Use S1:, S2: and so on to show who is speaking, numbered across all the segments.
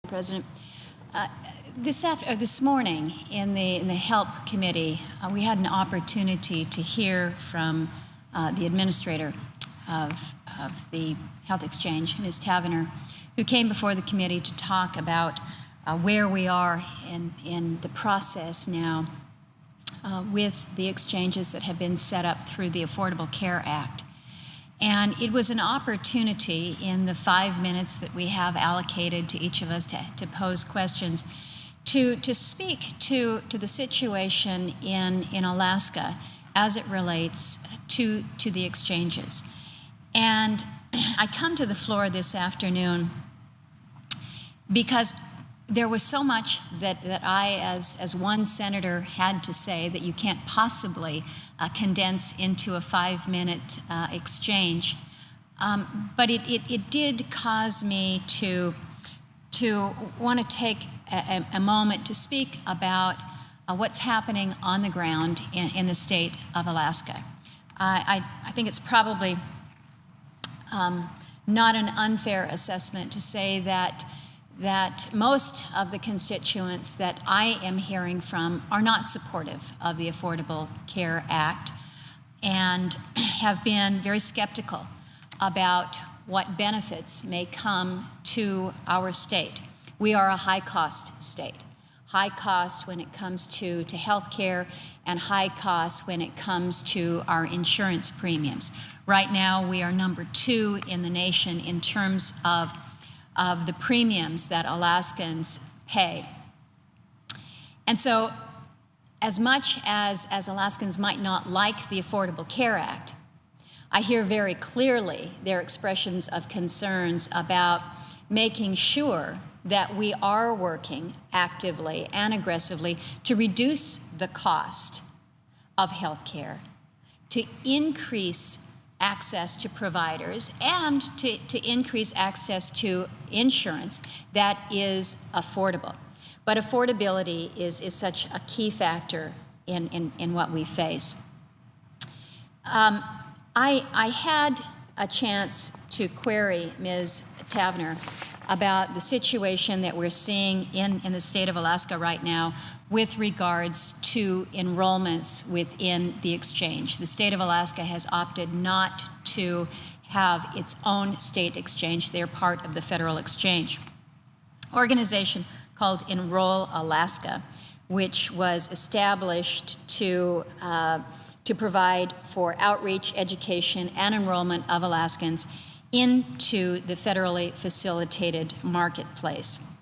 S1: President. This morning in the Help Committee, we had an opportunity to hear from the administrator of the Health Exchange, Ms. Tavener, who came before the committee to talk about where we are in the process now with the exchanges that have been set up through the Affordable Care Act. And it was an opportunity in the 5 minutes that we have allocated to each of us to pose questions to speak to the situation in Alaska as it relates to the exchanges. And I come to the floor this afternoon because there was so much that I, as one senator, had to say that you can't possibly condense into a 5-minute exchange. But it did cause me to want to take a moment to speak about what's happening on the ground in the state of Alaska. I think it's probably not an unfair assessment to say that most of the constituents that I am hearing from are not supportive of the Affordable Care Act and have been very skeptical about what benefits may come to our state. We are a high-cost state. High cost when it comes to health care and high cost when it comes to our insurance premiums. Right now, we are number 2 in the nation in terms of the premiums that Alaskans pay. And so, as much as Alaskans might not like the Affordable Care Act, I hear very clearly their expressions of concerns about making sure that we are working actively and aggressively to reduce the cost of health care, to increase access to providers, and to increase access to insurance that is affordable. But affordability is such a key factor in what we face. I had a chance to query Ms. Tavener about the situation that we're seeing in the state of Alaska right now with regards to enrollments within the exchange. The state of Alaska has opted not to have its own state exchange. They're part of the federal exchange. Organization called Enroll Alaska, which was established to provide for outreach, education, and enrollment of Alaskans into the federally facilitated marketplace.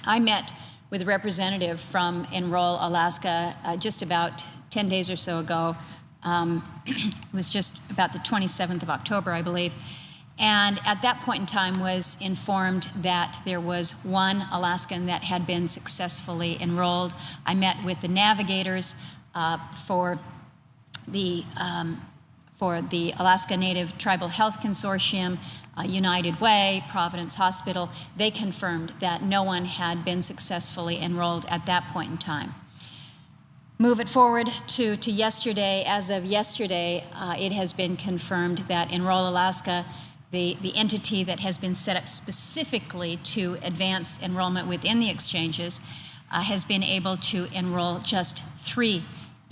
S1: I met with a representative from Enroll Alaska just about 10 days or so ago. It was just about the 27th of October, I believe. And at that point in time was informed that there was one Alaskan that had been successfully enrolled. I met with the navigators for the Alaska Native Tribal Health Consortium, United Way, Providence Hospital. They confirmed that no one had been successfully enrolled at that point in time. Move it forward to yesterday. As of yesterday, it has been confirmed that Enroll Alaska, the entity that has been set up specifically to advance enrollment within the exchanges, has been able to enroll just 3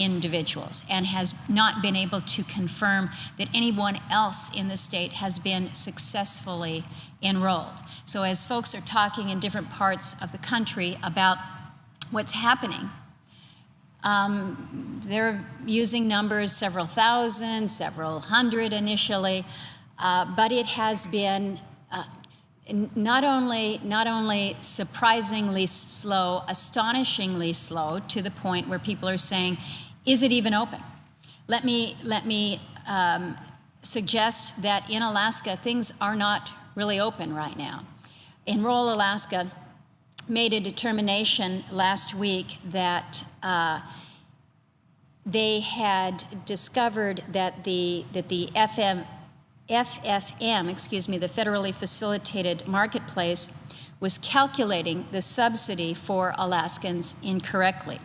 S1: individuals and has not been able to confirm that anyone else in the state has been successfully enrolled. So as folks are talking in different parts of the country about what's happening, they're using numbers, several thousand, several hundred initially, but it has been not only surprisingly slow, astonishingly slow, to the point where people are saying, is it even open? Let me suggest that in Alaska, things are not really open right now. Enroll Alaska made a determination last week that they had discovered that the FFM, the federally facilitated marketplace, was calculating the subsidy for Alaskans incorrectly.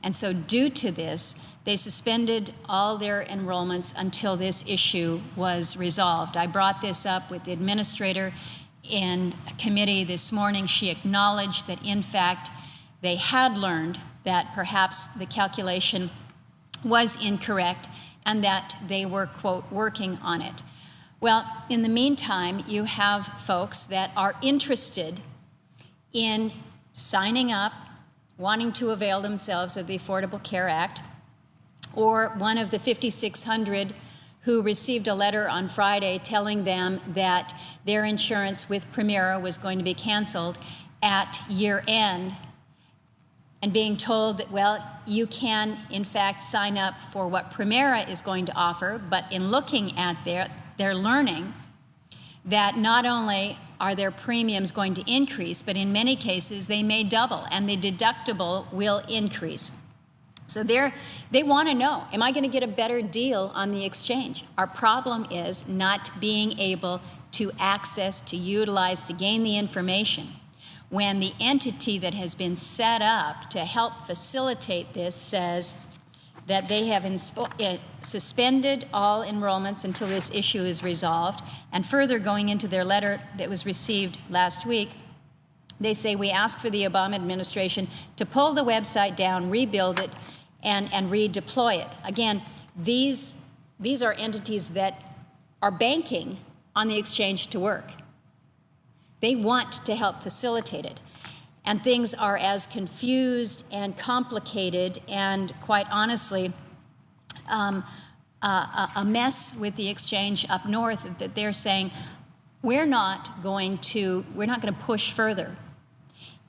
S1: And so due to this, they suspended all their enrollments until this issue was resolved. I brought this up with the administrator in a committee this morning, she acknowledged that, in fact, they had learned that perhaps the calculation was incorrect and that they were, quote, working on it. Well, in the meantime, you have folks that are interested in signing up, wanting to avail themselves of the Affordable Care Act, or one of the 5,600 who received a letter on Friday telling them that their insurance with Premera was going to be canceled at year end, and being told that, well, you can, in fact, sign up for what Premera is going to offer, but in looking at they're learning that not only are their premiums going to increase, but in many cases they may double, and the deductible will increase. So they want to know, am I going to get a better deal on the exchange? Our problem is not being able to access, to utilize, to gain the information when the entity that has been set up to help facilitate this says that they have suspended all enrollments until this issue is resolved. And further, going into their letter that was received last week, they say, we ask for the Obama administration to pull the website down, rebuild it, and redeploy it. Again, these are entities that are banking on the exchange to work. They want to help facilitate it. And things are as confused and complicated and, quite honestly, a mess with the exchange up north that they're saying, we're not going to push further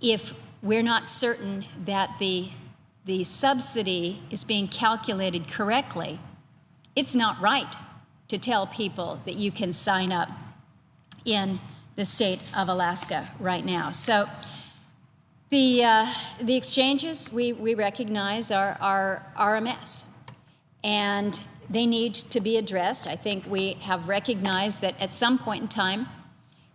S1: if we're not certain that the subsidy is being calculated correctly. It's not right to tell people that you can sign up in the state of Alaska right now. So the exchanges, we recognize, are a mess, and they need to be addressed. I think we have recognized that at some point in time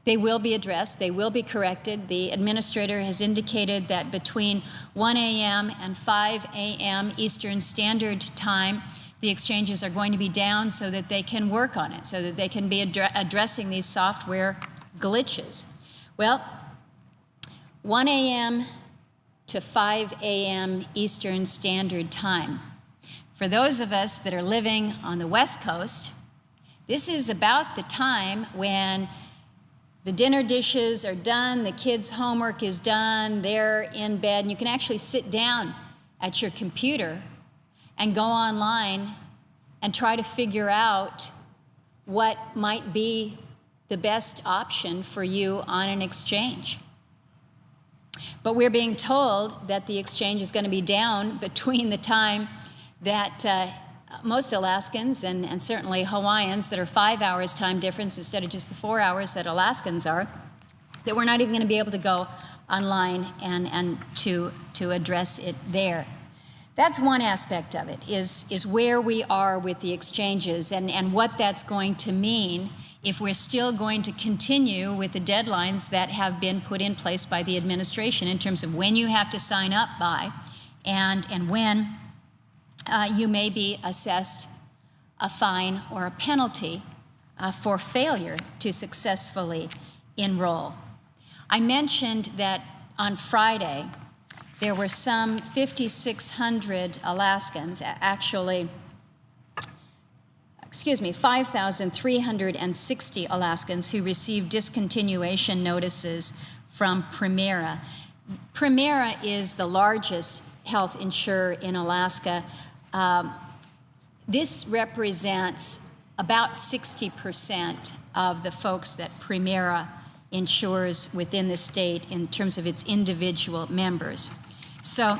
S1: they will be addressed, they will be corrected. The administrator has indicated that between 1 a.m. and 5 a.m. Eastern Standard Time, the exchanges are going to be down so that they can work on it, so that they can be addressing these software glitches. Well, 1 a.m. to 5 a.m. Eastern Standard Time. For those of us that are living on the West Coast, this is about the time when the dinner dishes are done, the kids' homework is done, they're in bed, and you can actually sit down at your computer and go online and try to figure out what might be the best option for you on an exchange. But we're being told that the exchange is going to be down between the time that most Alaskans and certainly Hawaiians that are 5 hours time difference instead of just the 4 hours that Alaskans are, that we're not even going to be able to go online and to address it there. That's one aspect of it, is where we are with the exchanges and what that's going to mean if we're still going to continue with the deadlines that have been put in place by the administration in terms of when you have to sign up by and when you may be assessed a fine or a penalty for failure to successfully enroll. I mentioned that on Friday there were some 5,600 Alaskans, actually, 5,360 Alaskans who received discontinuation notices from Premera. Premera is the largest health insurer in Alaska. This represents about 60% of the folks that Premera insures within the state in terms of its individual members. So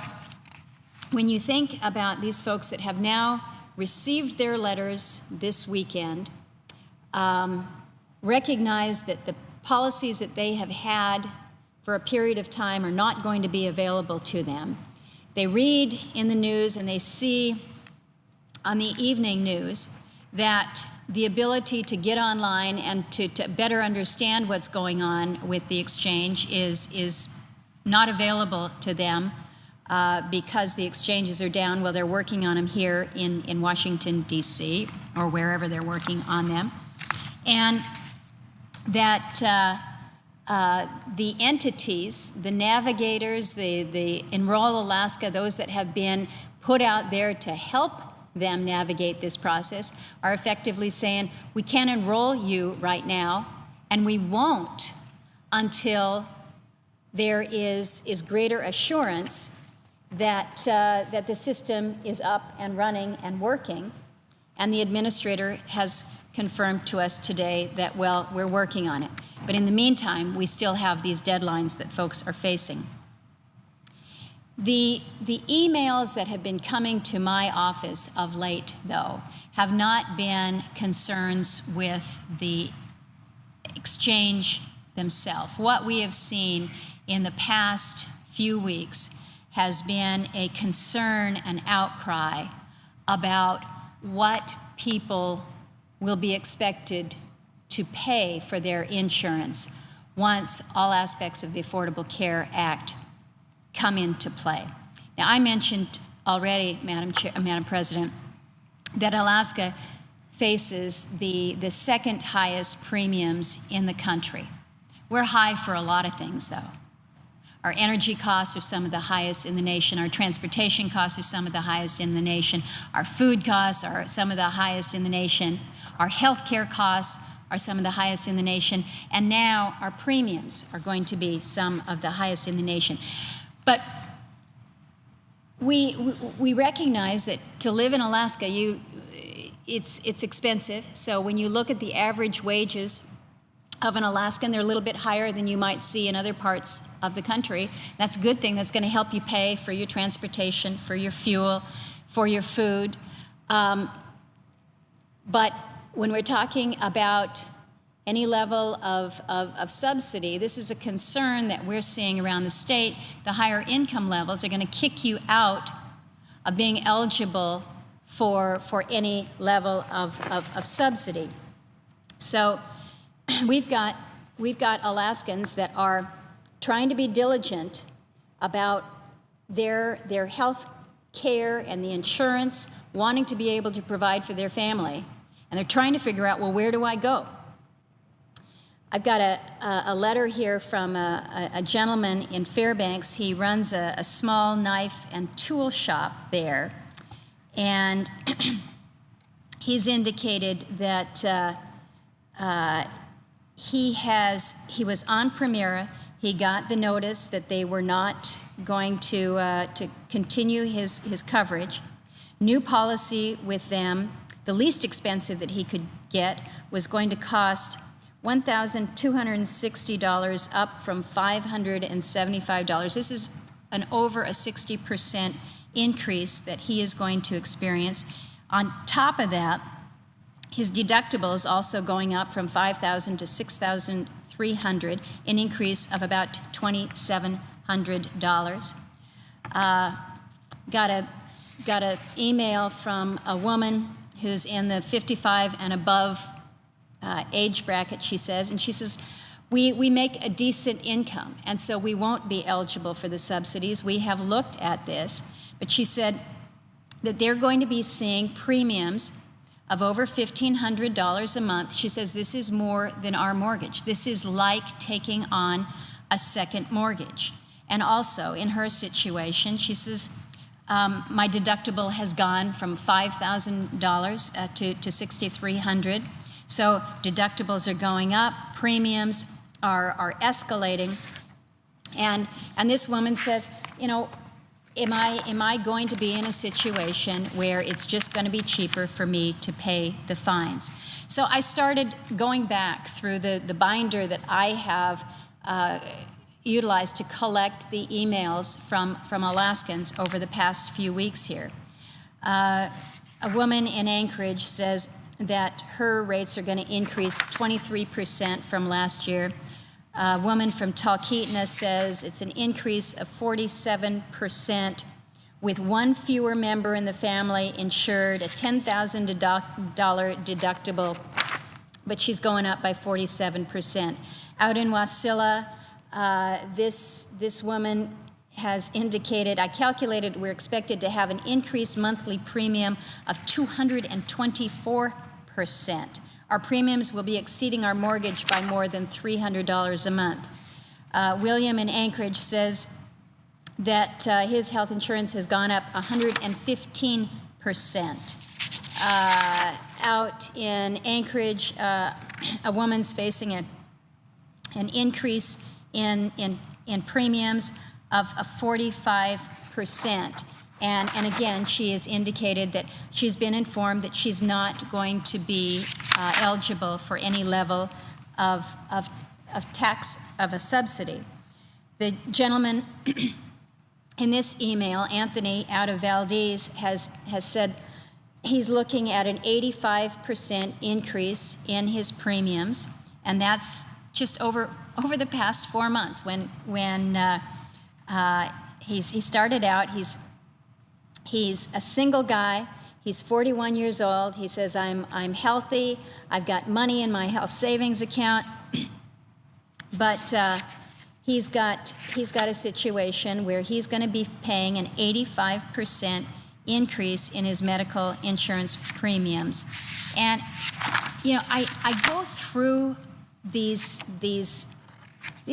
S1: when you think about these folks that have now received their letters this weekend, recognize that the policies that they have had for a period of time are not going to be available to them. They read in the news and they see on the evening news that the ability to get online and to better understand what's going on with the exchange is not available to them because the exchanges are down while they're working on them here in Washington, D.C., or wherever they're working on them. And that the entities, the navigators, the Enroll Alaska, those that have been put out there to help them navigate this process, are effectively saying, we can't enroll you right now, and we won't until there is greater assurance that, that the system is up and running and working. And the administrator has confirmed to us today that, well, we're working on it. But in the meantime, we still have these deadlines that folks are facing. The emails that have been coming to my office of late, though, have not been concerns with the exchange themselves. What we have seen in the past few weeks has been a concern and outcry about what people will be expected to pay for their insurance once all aspects of the Affordable Care Act come into play. Now, I mentioned already, Madam President, that Alaska faces the second highest premiums in the country. We're high for a lot of things, though. Our energy costs are some of the highest in the nation. Our transportation costs are some of the highest in the nation. Our food costs are some of the highest in the nation. Our health care costs are some of the highest in the nation. And now our premiums are going to be some of the highest in the nation. But we recognize that to live in Alaska, it's expensive. So when you look at the average wages of an Alaskan, they're a little bit higher than you might see in other parts of the country. That's a good thing. That's going to help you pay for your transportation, for your fuel, for your food. But when we're talking about any level of subsidy, this is a concern that we're seeing around the state. The higher income levels are going to kick you out of being eligible for any level of subsidy. So we've got Alaskans that are trying to be diligent about their health care and the insurance, wanting to be able to provide for their family, and they're trying to figure out, well, where do I go? I've got a letter here from a gentleman in Fairbanks. He runs a small knife and tool shop there, and he's indicated that he was on Primera. He got the notice that they were not going to continue his coverage. New policy with them, the least expensive that he could get, was going to cost $1,260 up from $575. This is over a 60% increase that he is going to experience. On top of that, his deductible is also going up from $5,000 to $6,300, an increase of about $2,700. Got an email from a woman who's in the 55 and above age bracket, she says, and she says, we make a decent income, and so we won't be eligible for the subsidies. We have looked at this, but she said that they're going to be seeing premiums of over $1,500 a month. She says this is more than our mortgage. This is like taking on a second mortgage. And also, in her situation, she says, my deductible has gone from $5,000 to $6,300. So deductibles are going up, premiums are escalating, and this woman says, you know, am I going to be in a situation where it's just going to be cheaper for me to pay the fines? So I started going back through the binder that I have utilized to collect the emails from Alaskans over the past few weeks here. A woman in Anchorage says that her rates are going to increase 23% from last year. A woman from Talkeetna says it's an increase of 47% with one fewer member in the family insured, a $10,000 deductible, but she's going up by 47%. Out in Wasilla, this woman has indicated, I calculated we're expected to have an increased monthly premium of 224%. Our premiums will be exceeding our mortgage by more than $300 a month. William in Anchorage says that his health insurance has gone up 115%. Out in Anchorage, a woman's facing an increase in premiums of 45%. And again, she has indicated that she's been informed that she's not going to be eligible for any level of tax, of a subsidy. The gentleman in this email, Anthony out of Valdez, has said he's looking at an 85% increase in his premiums, and that's just over the past 4 months. When he started out, he's a single guy. He's 41 years old. He says, I'm healthy. I've got money in my health savings account. But he's got a situation where he's going to be paying an 85% increase in his medical insurance premiums. And, you know, I go through these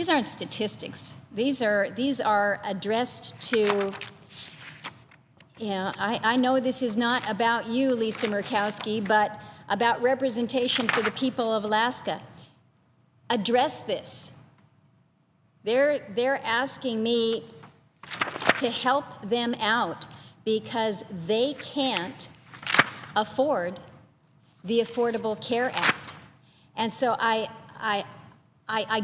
S1: aren't statistics. These are addressed to, you know, I know this is not about you, Lisa Murkowski, but about representation for the people of Alaska. Address this. They're asking me to help them out because they can't afford the Affordable Care Act. And so I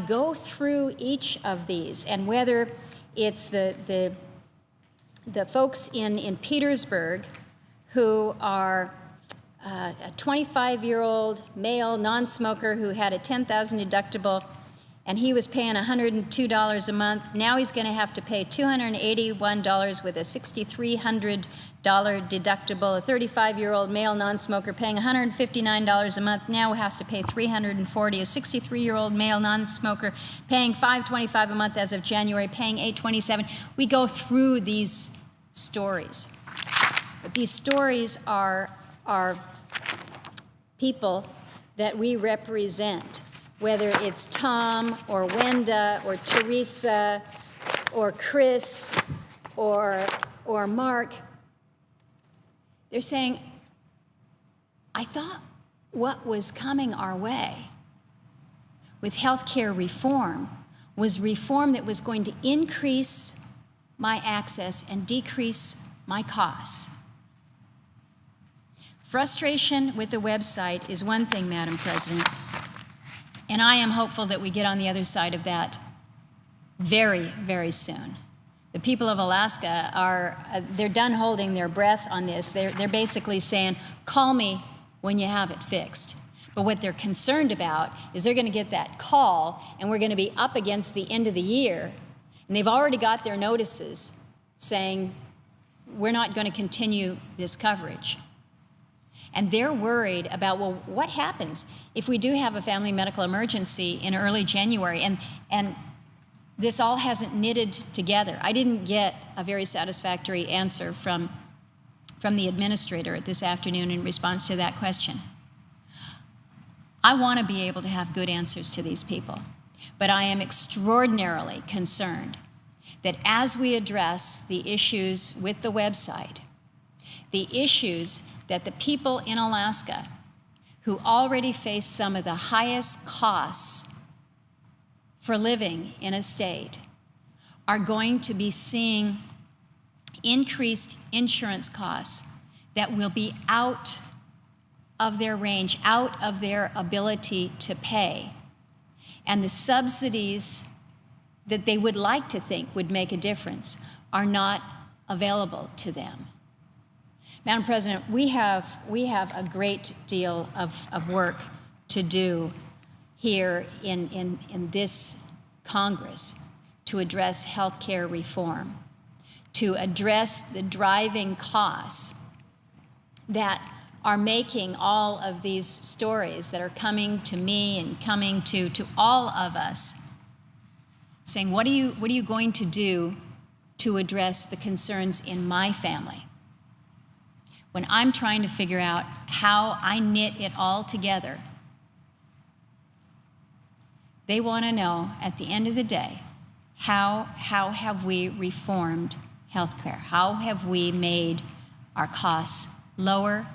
S1: go through each of these, and whether it's the folks in Petersburg who are a 25-year-old male non-smoker who had a $10,000 deductible, and he was paying $102 a month. Now he's going to have to pay $281 with a $6,300 deductible. A 35-year-old male non-smoker paying $159 a month now has to pay $340. A 63-year-old male non-smoker paying $525 a month as of January, paying $827. We go through these stories, but these stories are people that we represent. Whether it's Tom or Wenda or Teresa or Chris or Mark, they're saying, I thought what was coming our way with health care reform was reform that was going to increase my access and decrease my costs. Frustration with the website is one thing, Madam President. And I am hopeful that we get on the other side of that very, very soon. The people of Alaska they're done holding their breath on this. They're basically saying, call me when you have it fixed. But what they're concerned about is they're going to get that call, and we're going to be up against the end of the year, and they've already got their notices saying, we're not going to continue this coverage. And they're worried about, well, what happens if we do have a family medical emergency in early January and this all hasn't knitted together? I didn't get a very satisfactory answer from the administrator this afternoon in response to that question. I want to be able to have good answers to these people, but I am extraordinarily concerned that as we address the issues with the website, the issues that the people in Alaska who already face some of the highest costs for living in a state are going to be seeing increased insurance costs that will be out of their range, out of their ability to pay. And the subsidies that they would like to think would make a difference are not available to them. Madam President, we have a great deal of work to do here in this Congress to address health care reform, to address the driving costs that are making all of these stories that are coming to me and coming to all of us, saying, what are you going to do to address the concerns in my family? When I'm trying to figure out how I knit it all together, they want to know at the end of the day How have we reformed healthcare? How have we made our costs lower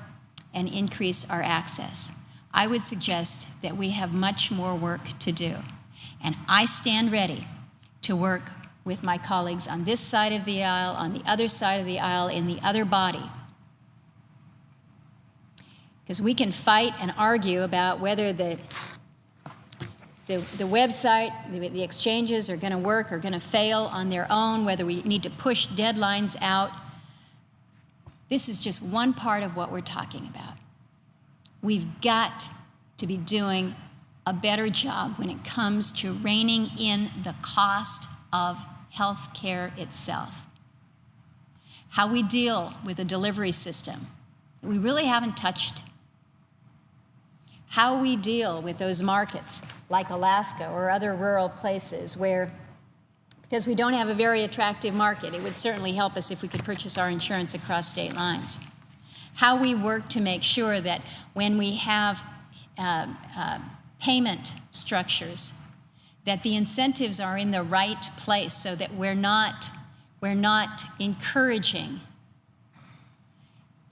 S1: and increase our access? I would suggest that we have much more work to do. And I stand ready to work with my colleagues on this side of the aisle, on the other side of the aisle, in the other body. Because we can fight and argue about whether the website, the exchanges are going to work or going to fail on their own, whether we need to push deadlines out. This is just one part of what we're talking about. We've got to be doing a better job when it comes to reining in the cost of health care itself. How we deal with the delivery system that we really haven't touched. How we deal with those markets like Alaska or other rural places where, because we don't have a very attractive market, it would certainly help us if we could purchase our insurance across state lines. How we work to make sure that when we have payment structures, that the incentives are in the right place so that we're not encouraging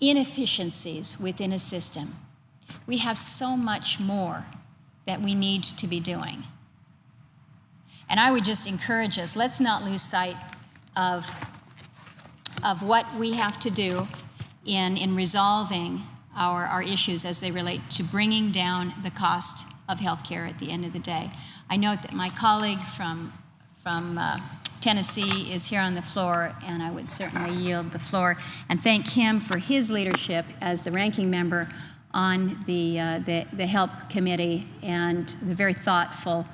S1: inefficiencies within a system. We have so much more that we need to be doing. And I would just encourage us, let's not lose sight of what we have to do in resolving our issues as they relate to bringing down the cost of health care at the end of the day. I note that my colleague from Tennessee is here on the floor, and I would certainly yield the floor and thank him for his leadership as the ranking member on the HELP committee and the very thoughtful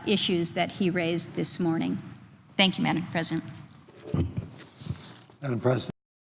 S1: issues that he raised this morning. Thank you, Madam President.
S2: Madam President.